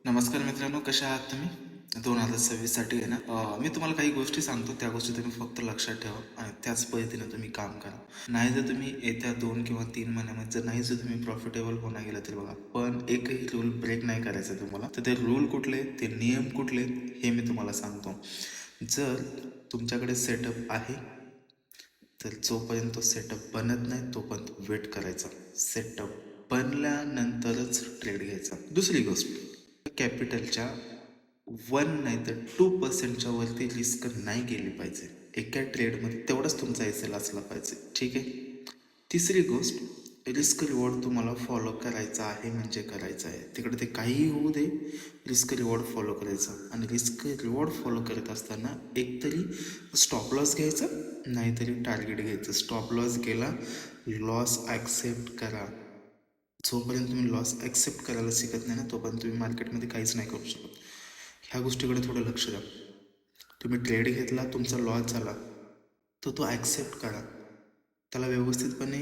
नमस्कार मित्रांनो, कशा आहात तुम्ही? 2026साठी आहे ना. मी तुम्हाला काही गोष्टी सांगतो, त्या गोष्टी तुम्ही फक्त लक्षात ठेवा आणि त्याच पद्धतीने तुम्ही काम करा. नाही जर तुम्ही येत्या 2 किंवा 3 महिन्यामध्ये जर नाही जर तुम्ही प्रॉफिटेबल होणार गेला तर बघा, पण एकही रूल ब्रेक नाही करायचा तुम्हाला. तर ते रूल कुठले, ते नियम कुठले, हे मी तुम्हाला सांगतो. जर तुमच्याकडे सेटअप आहे तर जोपर्यंत तो सेटअप बनत नाही तोपर्यंत वेट करायचा. सेटअप बनल्यानंतरच ट्रेड घ्यायचा. दुसरी गोष्ट, कॅपिटलच्या 1 नाही तर 2% वरती रिस्क नाही गेली पाहिजे एका ट्रेडमध्ये. तेवढाच तुमचा एस असला पाहिजे, ठीक आहे. तिसरी गोष्ट, रिस्क रिवॉर्ड तुम्हाला फॉलो करायचा आहे म्हणजे करायचं आहे. तिकडे ते काहीही होऊ दे, रिस्क रिवॉर्ड फॉलो करायचा. आणि रिस्क रिवॉर्ड फॉलो करत असताना एकतरी स्टॉप लॉस घ्यायचा, नाहीतरी टार्गेट घ्यायचं. स्टॉप लॉस गेला, लॉस ॲक्सेप्ट करा. जोपर्यंत तुम्ही लॉस ॲक्सेप्ट करायला शिकत नाही ना, तोपर्यंत तुम्ही मार्केटमध्ये काहीच नाही करू शकत. ह्या गोष्टीकडे थोडं लक्ष द्या. तुम्ही ट्रेड घेतला, तुमचा लॉस झाला तर तो ॲक्सेप्ट करा. त्याला व्यवस्थितपणे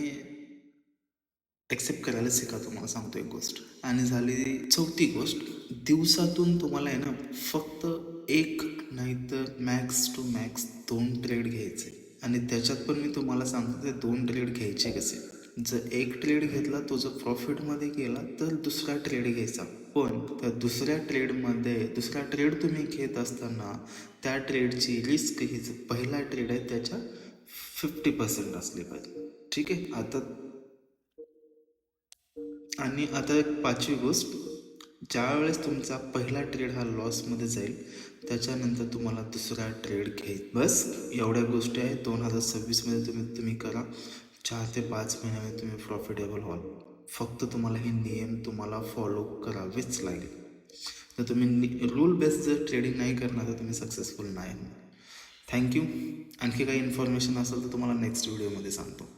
ॲक्सेप्ट करायला शिका, तुम्हाला सांगतो एक गोष्ट. आणि झाली चौथी गोष्ट, दिवसातून तुम्हाला आहे ना फक्त एक नाही तर मॅक्स टू मॅक्स 2 ट्रेड घ्यायचे. आणि त्याच्यात पण मी तुम्हाला सांगतो ते 2 ट्रेड घ्यायचे कसे. जर एक ट्रेड घेतला तो जर प्रॉफिटमध्ये गेला तर दुसरा ट्रेड घ्यायचा. पण त्या दुसऱ्या ट्रेड तुम्ही घेत असताना त्या ट्रेडची रिस्क ही जो पहिला ट्रेड आहे त्याच्या 50% असली पाहिजे, ठीक आहे. आता एक पाचवी गोष्ट, ज्या वेळेस तुमचा पहिला ट्रेड हा लॉसमध्ये जाईल त्याच्यानंतर तुम्हाला दुसरा ट्रेड घ्यायचा. बस एवढ्या गोष्टी आहेत. 2026मध्ये तुम्ही करा. 4 ते 5 महिन्यामध्ये तुम्ही प्रॉफिटेबल व्हाल. फक्त तुम्हाला हे नियम तुम्हाला फॉलो करावेच लागेल. तर तुम्ही रूल बेस्ड जर ट्रेडिंग नाही करणार तर तुम्ही सक्सेसफुल नाही होणार. थँक्यू. आणखी काही इन्फॉर्मेशन असेल तर तुम्हाला नेक्स्ट व्हिडिओमध्ये सांगतो.